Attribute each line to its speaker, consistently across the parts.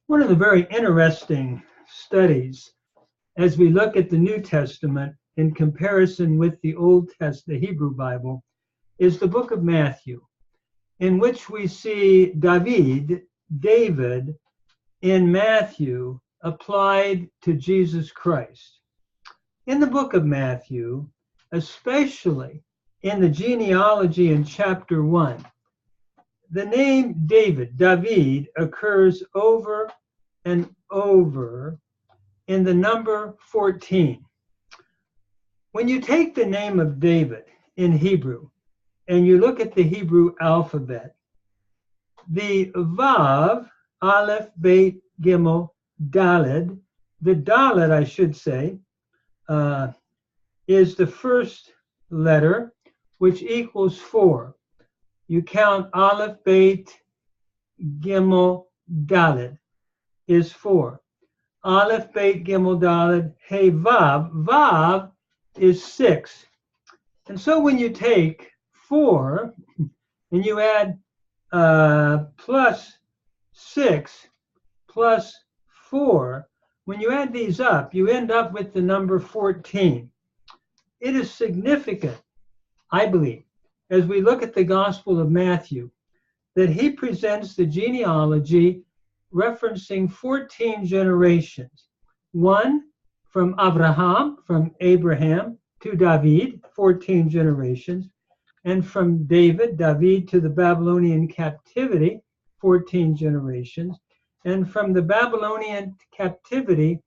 Speaker 1: One of the very interesting studies as we look at the New Testament in comparison with the Old Testament, the Hebrew Bible, is the book of Matthew, in which we see David in Matthew applied to Jesus Christ. In the book of Matthew, especially in the genealogy in chapter 1, the name David, occurs over and over in the number 14. When you take the name of David in Hebrew and you look at the Hebrew alphabet, the Vav, Aleph, Beit, Gimel, Daled, the Daled, I should say, is the first letter, which equals 4. You count Aleph, Beit, Gimel, Daled is 4. Aleph, Beit, Gimel, Daled, Hey, Vav. Vav is 6. And so when you take 4 and you add plus 6 plus 4, when you add these up, you end up with the number 14. It is significant, I believe, as we look at the Gospel of Matthew, that he presents the genealogy referencing 14 generations. One from Abraham to David, 14 generations, and from David to the Babylonian captivity, 14 generations, and from the Babylonian captivity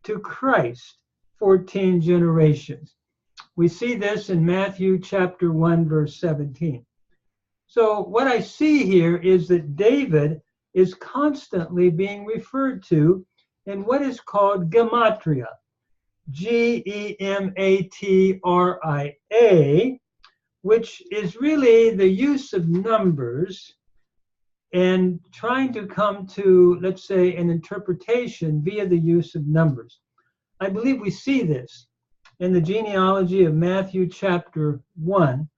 Speaker 1: to Christ, 14 generations. We see this in Matthew chapter 1, verse 17. So what I see here is that David is constantly being referred to in what is called gematria, Gematria, which is really the use of numbers and trying to come to, let's say, an interpretation via the use of numbers. I believe we see this in the genealogy of Matthew chapter 1,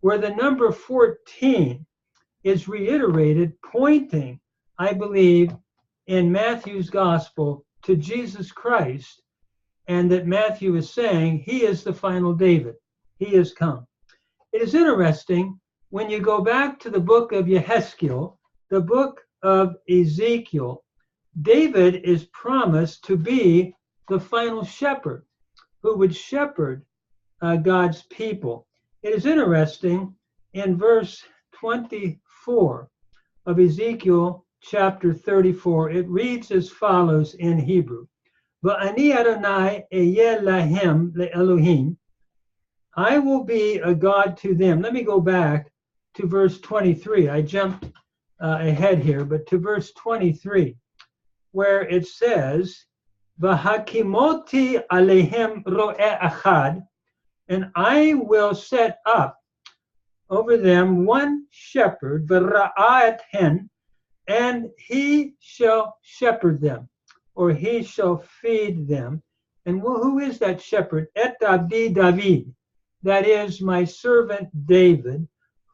Speaker 1: where the number 14 is reiterated, pointing, I believe, in Matthew's gospel to Jesus Christ, and that Matthew is saying he is the final David. He has come. It is interesting when you go back to the book of Ezekiel, the book of Ezekiel, David is promised to be the final shepherd who would shepherd God's people. It is interesting in verse 24 of Ezekiel chapter 34, it reads as follows in Hebrew: Va'ani Adonai eyeh lahem le'elohim, I will be a God to them. Let me go back to verse 23. I jumped ahead here, but to verse 23, where it says, V'hakimoti alehem ro'eh achad, and I will set up over them one shepherd, v'ra'at hen, and he shall shepherd them, or he shall feed them. And who is that shepherd? Et abdi David, that is my servant David.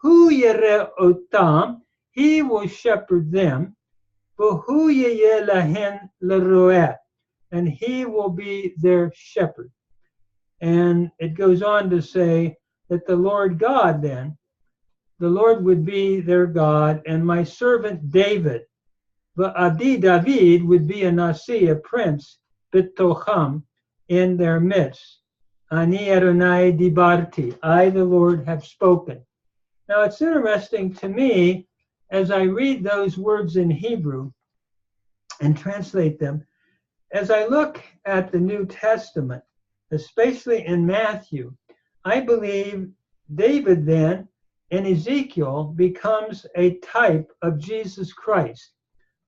Speaker 1: Hu yere otam, he will shepherd them. V'hu yeyeh lahen leroeh, and he will be their shepherd. And it goes on to say that the Lord God then, the Lord would be their God, and my servant David, Abdi David, would be a Nasi, a prince, bitocham, in their midst. Ani Adonai dibarti, I the Lord have spoken. Now it's interesting to me as I read those words in Hebrew and translate them, as I look at the New Testament, especially in Matthew, I believe David then in Ezekiel becomes a type of Jesus Christ,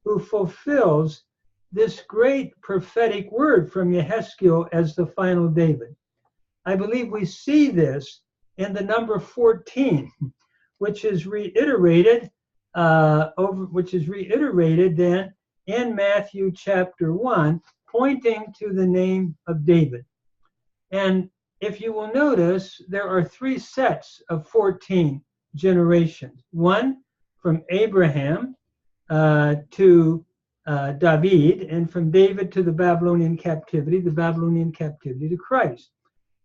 Speaker 1: who fulfills this great prophetic word from Ezekiel as the final David. I believe we see this in the number 14, which is reiterated then in Matthew chapter 1, pointing to the name of David. And if you will notice, there are 3 sets of 14 generations. One from Abraham to David, and from David to the Babylonian captivity to Christ.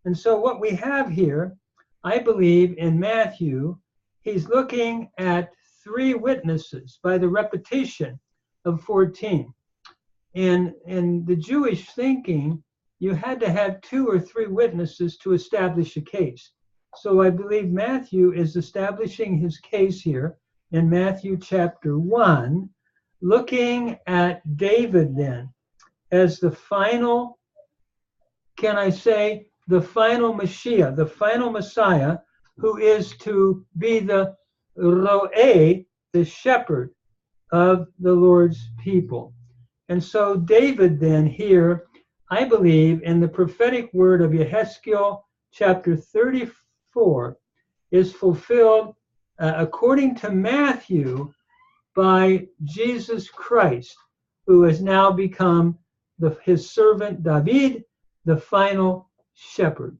Speaker 1: And so what we have here, I believe in Matthew, he's looking at 3 witnesses by the repetition of 14. In the Jewish thinking, you had to have 2 or 3 witnesses to establish a case. So I believe Matthew is establishing his case here in Matthew chapter 1, looking at David then as the final, can I say, the final Mashiach, the final Messiah, who is to be the Ro'eh, the shepherd of the Lord's people. And so David then here, I believe in the prophetic word of Ezekiel chapter 34 is fulfilled according to Matthew by Jesus Christ, who has now become his servant David, the final shepherd.